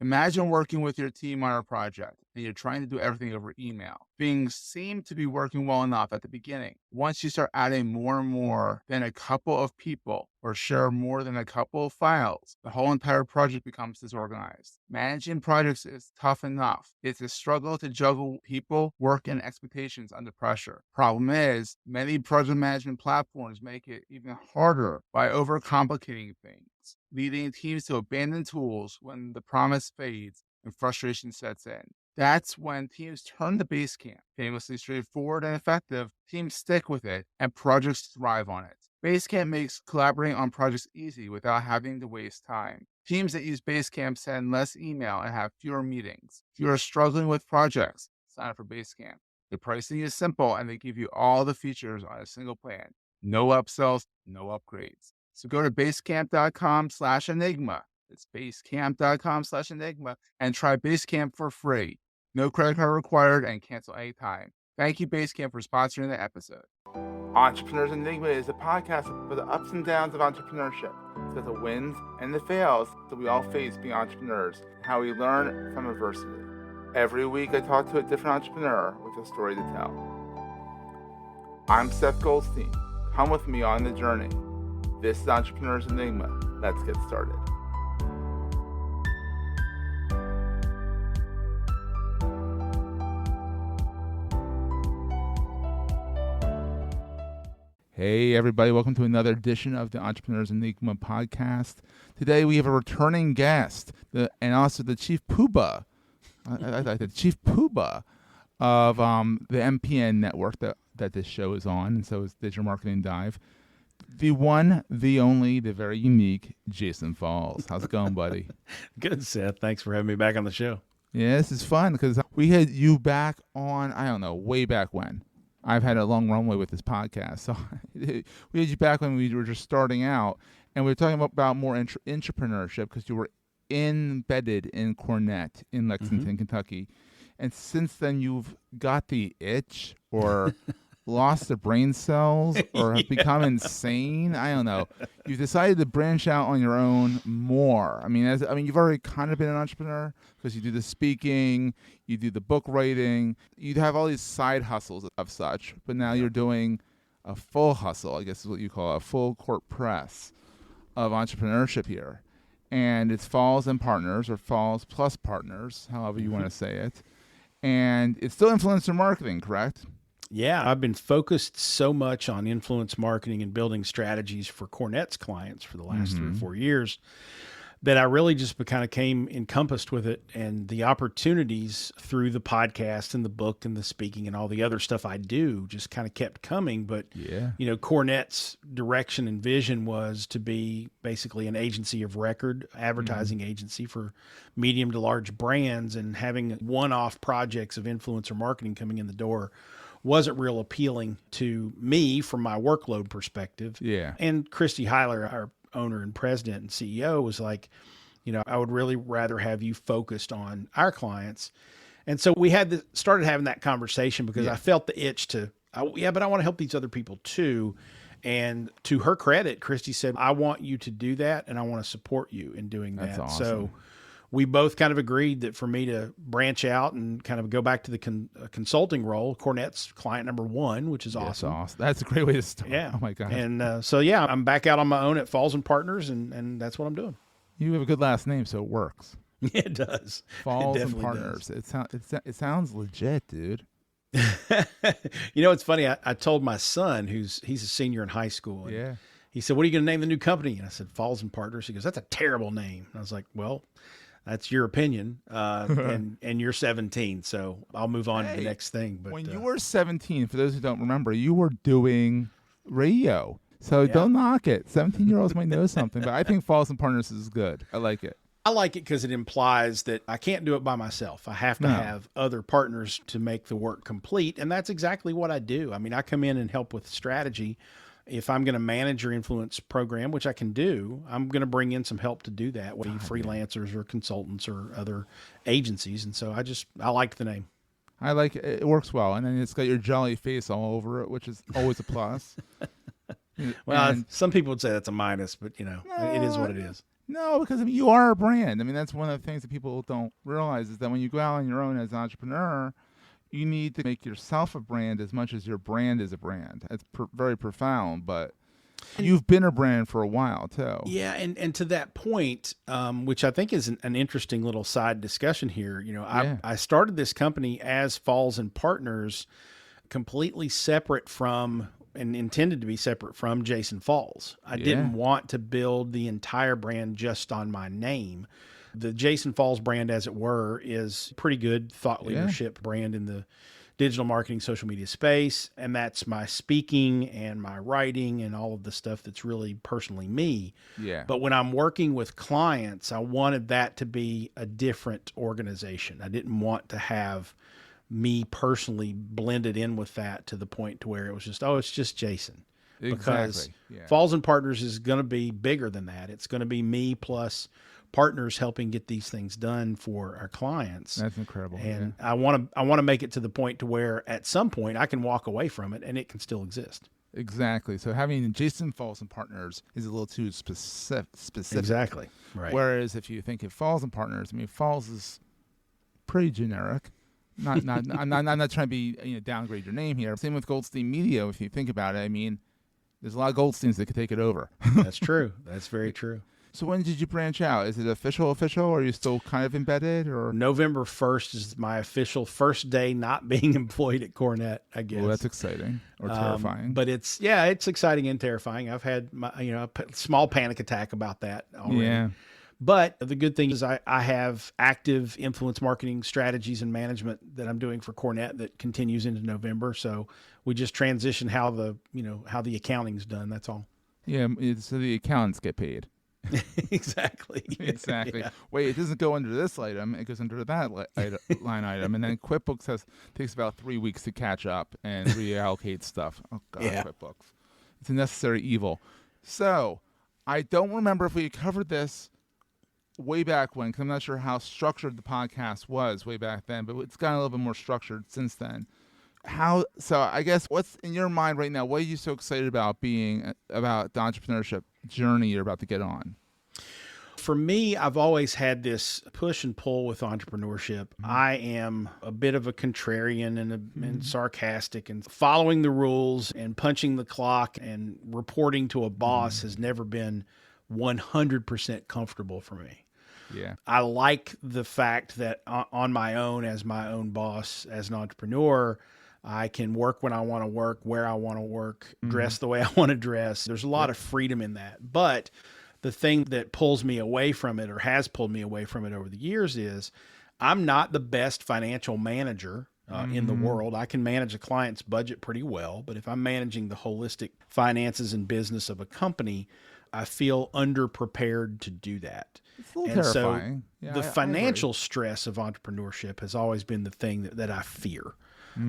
Imagine working with your team on a project and you're trying to do everything over email. Things seem to be working well enough at the beginning. Once you start adding more and more than a couple of people or share more than a couple of files, the whole entire project becomes disorganized. Managing projects is tough enough. It's a struggle to juggle people, work, and expectations under pressure. Problem is, many project management platforms make it even harder by overcomplicating things, leading teams to abandon tools when the promise fades and frustration sets in. That's when teams turn to Basecamp. Famously straightforward and effective, teams stick with it, and projects thrive on it. Basecamp makes collaborating on projects easy without having to waste time. Teams that use Basecamp send less email and have fewer meetings. If you are struggling with projects, sign up for Basecamp. The pricing is simple, and they give you all the features on a single plan. No upsells, no upgrades. So go to basecamp.com/enigma. It's basecamp.com/enigma and try Basecamp for free. No credit card required and cancel anytime. Thank you, Basecamp, for sponsoring the episode. Entrepreneurs Enigma is a podcast for the ups and downs of entrepreneurship. So the wins and the fails that we all face being entrepreneurs, how we learn from adversity. Every week I talk to a different entrepreneur with a story to tell. I'm Seth Goldstein. Come with me on the journey. This is Entrepreneurs Enigma. Let's get started. Hey, everybody. Welcome to another edition of the Entrepreneurs Enigma podcast. Today, we have a returning guest and also the chief poobah, the chief poobah of the MPN network that this show is on, and so is Digital Marketing Dive. The one, the only, the very unique Jason Falls. How's it going, buddy? Good, Seth. Thanks for having me back on the show. Yeah, this is fun because we had you back on, I don't know, way back when. I've had a long runway with this podcast. So we had you back when we were just starting out, and we were talking about more entrepreneurship because you were embedded in Cornett in Lexington, Kentucky. And since then, you've got the itch or lost the brain cells or have become insane. I don't know. You've decided to branch out on your own more. I mean, you've already kind of been an entrepreneur because you do the speaking, you do the book writing, you have all these side hustles of such, but now you're doing a full hustle, I guess is what you call a full court press of entrepreneurship here. And it's Falls and Partners or Falls plus Partners, however you want to say it. And it's still influencer marketing, correct? Yeah, I've been focused so much on influence marketing and building strategies for Cornett's clients for the last 3 or 4 years that I really just kind of came encompassed with it, and the opportunities through the podcast and the book and the speaking and all the other stuff I do just kind of kept coming. But, you know, Cornett's direction and vision was to be basically an agency of record, advertising agency for medium to large brands, and having one-off projects of influencer marketing coming in the door wasn't real appealing to me from my workload perspective. Yeah. And Christy Heiler, our owner and president and CEO, was like, you know, I would really rather have you focused on our clients. And so we started having that conversation because I felt the itch but I want to help these other people too. And to her credit, Christy said, I want you to do that, and I want to support you in doing that. That's awesome. So we both kind of agreed that for me to branch out and kind of go back to the consulting role, Cornett's client number 1, which is awesome. Awesome. That's a great way to start. Yeah. Oh my God. And so, yeah, I'm back out on my own at Falls and Partners, and that's what I'm doing. You have a good last name, so it works. It does. Falls and Partners. It sounds legit, dude. You know, it's funny. I told my son, he's a senior in high school. And he said, what are you going to name the new company? And I said, Falls and Partners. He goes, that's a terrible name. And I was like, well, that's your opinion, and you're 17, so I'll move on to the next thing. But when you were 17, for those who don't remember, you were doing radio, so don't knock it. 17-year-olds might know something, but I think Falls and Partners is good. I like it. I like it because it implies that I can't do it by myself. I have to have other partners to make the work complete, and that's exactly what I do. I mean, I come in and help with strategy. If I'm going to manage your influence program, which I can do, I'm going to bring in some help to do that, whether freelancers or consultants or other agencies. And so I like the name. I like it. It works well. And then it's got your jolly face all over it, which is always a plus. Well, some people would say that's a minus, but you know, it is what it is. No, because I mean, you are a brand. I mean, that's one of the things that people don't realize is that when you go out on your own as an entrepreneur, you need to make yourself a brand as much as your brand is a brand. It's very profound, but you've been a brand for a while too. Yeah, and to that point, which I think is an interesting little side discussion here. I started this company as Falls and Partners, completely separate from and intended to be separate from Jason Falls. I didn't want to build the entire brand just on my name. The Jason Falls brand, as it were, is pretty good thought leadership brand in the digital marketing, social media space. And that's my speaking and my writing and all of the stuff that's really personally me. Yeah. But when I'm working with clients, I wanted that to be a different organization. I didn't want to have me personally blended in with that to the point to where it was just, it's just Jason. Because Falls and Partners is going to be bigger than that. It's going to be me plus partners helping get these things done for our clients. That's incredible. And I want to make it to the point to where at some point I can walk away from it and it can still exist. Exactly. So having Jason Falls and Partners is a little too specific. Exactly. Right. Whereas if you think of Falls and Partners, I mean, Falls is pretty generic. I'm not trying to be downgrade your name here. Same with Goldstein Media. If you think about it, I mean, there's a lot of Goldsteins that could take it over. That's true. That's very true. So when did you branch out? Is it official, or are you still kind of embedded? Or November 1st is my official first day not being employed at Cornet, I guess. Well, that's exciting or terrifying. But it's exciting and terrifying. I've had a small panic attack about that already. Yeah. But the good thing is I have active influence marketing strategies and management that I'm doing for Cornet that continues into November. So we just transition how the accounting's done. That's all. Yeah. So the accountants get paid. Exactly. Exactly. Yeah. Wait, it doesn't go under this item. It goes under that line item. And then QuickBooks takes about 3 weeks to catch up and reallocate stuff. Oh, God, QuickBooks. It's a necessary evil. So I don't remember if we covered this way back when, because I'm not sure how structured the podcast was way back then, but it's gotten a little bit more structured since then. So I guess what's in your mind right now? What are you so excited about about the entrepreneurship journey you're about to get on? For me, I've always had this push and pull with entrepreneurship. I am a bit of a contrarian and sarcastic, and following the rules and punching the clock and reporting to a boss has never been 100% comfortable for me. Yeah. I like the fact that on my own, as my own boss, as an entrepreneur, I can work when I want to work, where I want to work, dress the way I want to dress. There's a lot of freedom in that. But the thing that pulls me away from it, or has pulled me away from it over the years, is I'm not the best financial manager in the world. I can manage a client's budget pretty well, but if I'm managing the holistic finances and business of a company, I feel underprepared to do that. It's a little terrifying. So the financial stress of entrepreneurship has always been the thing that I fear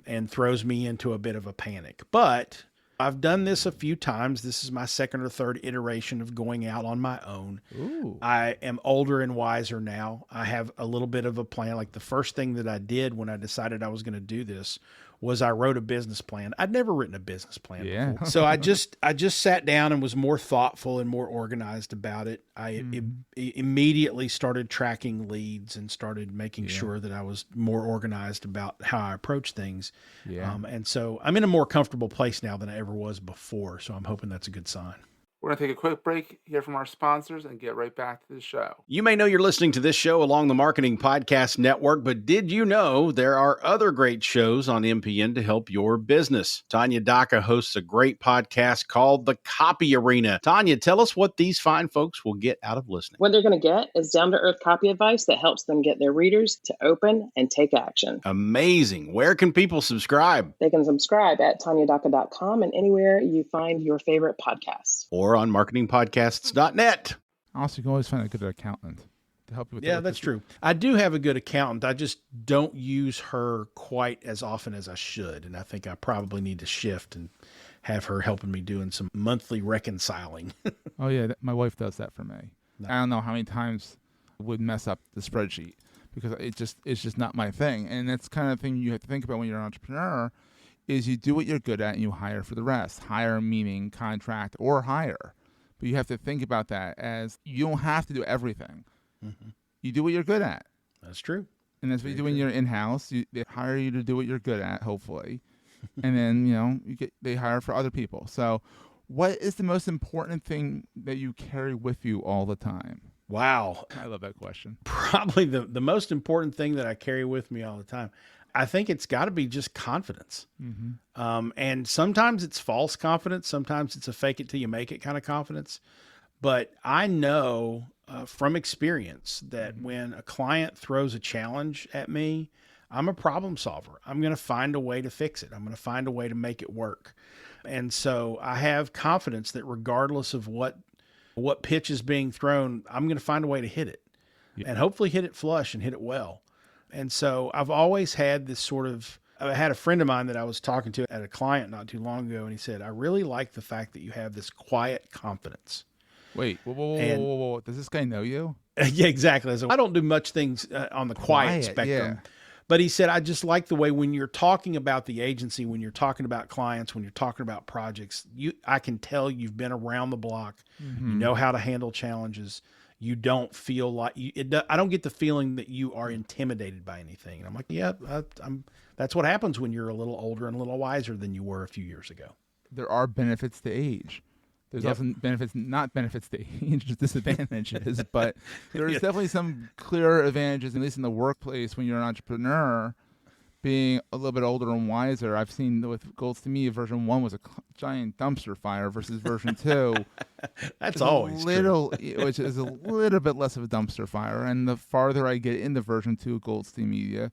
and throws me into a bit of a panic. But I've done this a few times. This is my second or third iteration of going out on my own. Ooh. I am older and wiser now. I have a little bit of a plan. Like the first thing that I did when I decided I was going to do this was I wrote a business plan. I'd never written a business plan before. So I just sat down and was more thoughtful and more organized about it. I immediately started tracking leads and started making sure that I was more organized about how I approach things. Yeah. And so I'm in a more comfortable place now than I ever was before. So I'm hoping that's a good sign. We're going to take a quick break, hear from our sponsors, and get right back to the show. You may know you're listening to this show along the Marketing Podcast Network, but did you know there are other great shows on MPN to help your business? Tanya Daka hosts a great podcast called The Copy Arena. Tanya, tell us what these fine folks will get out of listening. What they're going to get is down-to-earth copy advice that helps them get their readers to open and take action. Amazing. Where can people subscribe? They can subscribe at tanyadaka.com and anywhere you find your favorite podcasts. Or on marketingpodcasts.net. Also, you can always find a good accountant to help you with Yeah, that's true. I do have a good accountant. I just don't use her quite as often as I should. And I think I probably need to shift and have her helping me doing some monthly reconciling. Oh, yeah. My wife does that for me. No. I don't know how many times I would mess up the spreadsheet because it's just not my thing. And that's kind of the thing you have to think about when you're an entrepreneur is you do what you're good at and you hire for the rest. Hire meaning contract or hire. But you have to think about that as you don't have to do everything. Mm-hmm. You do what you're good at. That's true. And that's what you do when you're in-house. They hire you to do what you're good at, hopefully. And then, they hire for other people. So what is the most important thing that you carry with you all the time? Wow. I love that question. Probably the most important thing that I carry with me all the time. I think it's got to be just confidence. Mm-hmm. And sometimes it's false confidence. Sometimes it's a fake it till you make it kind of confidence. But I know from experience that when a client throws a challenge at me, I'm a problem solver. I'm going to find a way to fix it. I'm going to find a way to make it work. And so I have confidence that regardless of what pitch is being thrown, I'm going to find a way to hit it and hopefully hit it flush and hit it well. And so I've always had this I had a friend of mine that I was talking to at a client not too long ago. And he said, I really like the fact that you have this quiet confidence. Wait, whoa. Does this guy know you? Yeah, exactly. I don't do much things on the quiet spectrum. Yeah. But he said, I just like the way when you're talking about the agency, when you're talking about clients, when you're talking about projects, I can tell you've been around the block. Mm-hmm. You know how to handle challenges. You don't feel like I don't get the feeling that you are intimidated by anything. And I'm like, yeah, that's what happens when you're a little older and a little wiser than you were a few years ago. There are benefits to age. There's also not benefits to age, disadvantages, but there's definitely some clear advantages, at least in the workplace when you're an entrepreneur, being a little bit older and wiser. I've seen with Goldstein Media, version 1 was a giant dumpster fire versus version 2. That's always true. Which is a little bit less of a dumpster fire. And the farther I get into version 2 of Goldstein Media,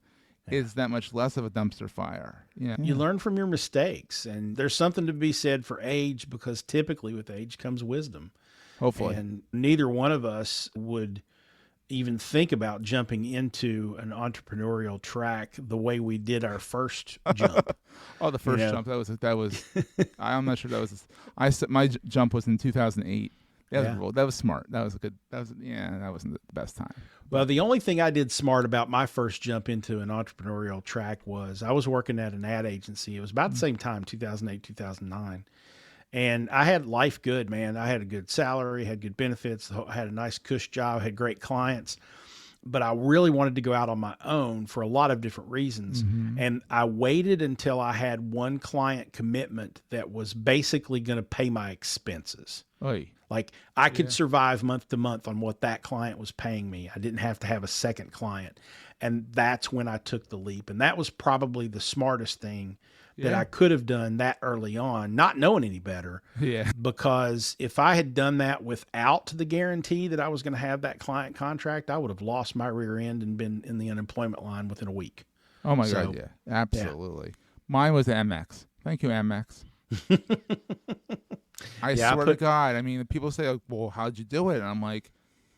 is that much less of a dumpster fire. Yeah. You learn from your mistakes, and there's something to be said for age, because typically with age comes wisdom. Hopefully. And neither one of us would even think about jumping into an entrepreneurial track the way we did our first jump. The first jump. That was I'm not sure that was my jump was in 2008. That was smart. That was a good. That wasn't the best time. Well, the only thing I did smart about my first jump into an entrepreneurial track was I was working at an ad agency. It was about the same time, 2008, 2009. And I had life good, man. I had a good salary, had good benefits, I had a nice cush job, had great clients. But I really wanted to go out on my own for a lot of different reasons. Mm-hmm. And I waited until I had one client commitment that was basically going to pay my expenses. Oy. Like I could survive month to month on what that client was paying me. I didn't have to have a second client. And that's when I took the leap. And that was probably the smartest thing that I could have done that early on, not knowing any better. Yeah. Because if I had done that without the guarantee that I was going to have that client contract, I would have lost my rear end and been in the unemployment line within a week. Oh my God. Yeah, absolutely. Mine was MX. Thank you, MX. I swear to God. I mean, people say, well, how'd you do it? And I'm like,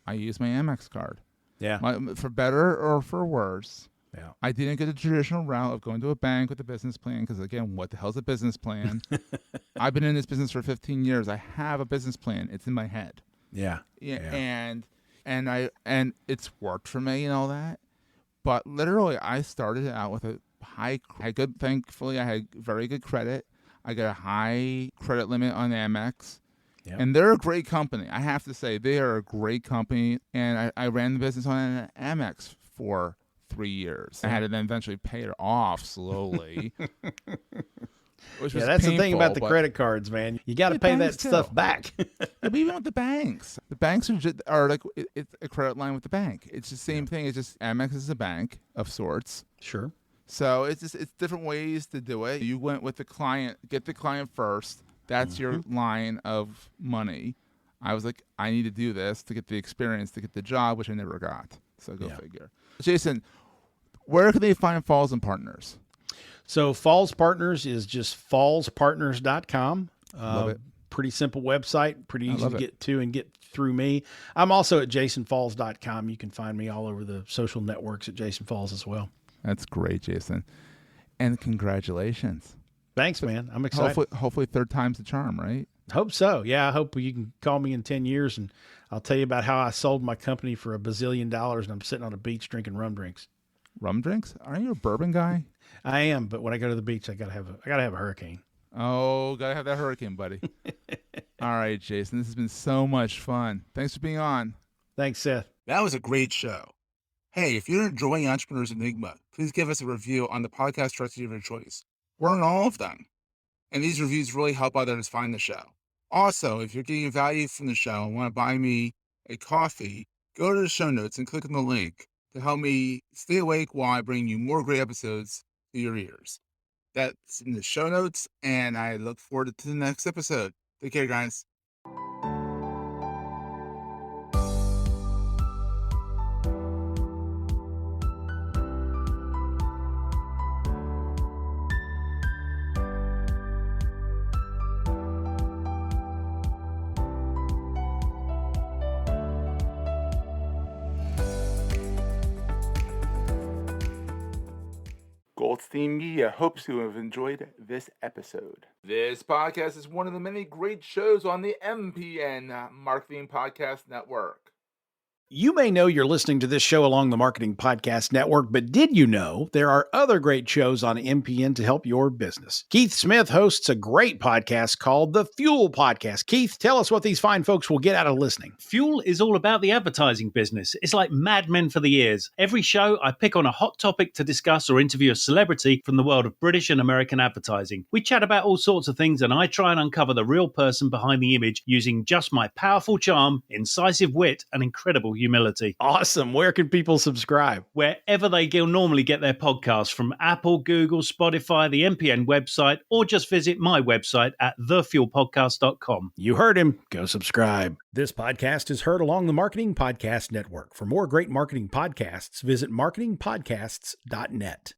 I used my MX card. Yeah. For better or for worse. Yeah. I didn't go the traditional route of going to a bank with a business plan because, again, what the hell's a business plan? I've been in this business for 15 years. I have a business plan. It's in my head. Yeah. And it's worked for me and all that. But literally, I started out with thankfully, I had very good credit. I got a high credit limit on Amex. Yep. And they're a great company. I have to say, they are a great company. And I ran the business on Amex for 3 years. I had to then eventually pay it off slowly. Which was that's painful, the thing about the credit cards, man. You got to pay that stuff back. But even with the banks are like it's a credit line with the bank. It's the same thing. It's just Amex is a bank of sorts. Sure. So it's different ways to do it. You went with the client, get the client first. That's your line of money. I was like, I need to do this to get the experience, to get the job, which I never got. So go figure. Jason, where can they find Falls and Partners? So Falls Partners is just fallspartners.com. Love it. Pretty simple website, pretty easy to get to and get through me. I'm also at jasonfalls.com. You can find me all over the social networks at Jason Falls as well. That's great, Jason. And congratulations. Thanks, man. I'm excited. Hopefully third time's the charm, right? Hope so. Yeah, I hope you can call me in 10 years and I'll tell you about how I sold my company for $1 bazillion and I'm sitting on a beach drinking rum drinks. Rum drinks? Aren't you a bourbon guy? I am, but when I go to the beach, I gotta have a hurricane. Oh, gotta have that hurricane, buddy. All right, Jason, this has been so much fun. Thanks for being on. Thanks, Seth. That was a great show. Hey, if you're enjoying Entrepreneurs Enigma, please give us a review on the podcast directory of your choice. We're on all of them. And these reviews really help others find the show. Also, if you're getting value from the show and want to buy me a coffee, go to the show notes and click on the link to help me stay awake while I bring you more great episodes to your ears. That's in the show notes, and I look forward to the next episode. Take care, guys. Goldstein Media hopes you have enjoyed this episode. This podcast is one of the many great shows on the MPN Marketing Podcast Network. You may know you're listening to this show along the Marketing Podcast Network, but did you know there are other great shows on MPN to help your business? Keith Smith hosts a great podcast called The Fuel Podcast. Keith, tell us what these fine folks will get out of listening. Fuel is all about the advertising business. It's like Mad Men for the ears. Every show, I pick on a hot topic to discuss or interview a celebrity from the world of British and American advertising. We chat about all sorts of things, and I try and uncover the real person behind the image using just my powerful charm, incisive wit, and incredible humility. Awesome. Where can people subscribe? Wherever they normally get their podcasts, from Apple, Google, Spotify, the MPN website, or just visit my website at thefuelpodcast.com. You heard him. Go subscribe. This podcast is heard along the Marketing Podcast Network. For more great marketing podcasts, visit marketingpodcasts.net.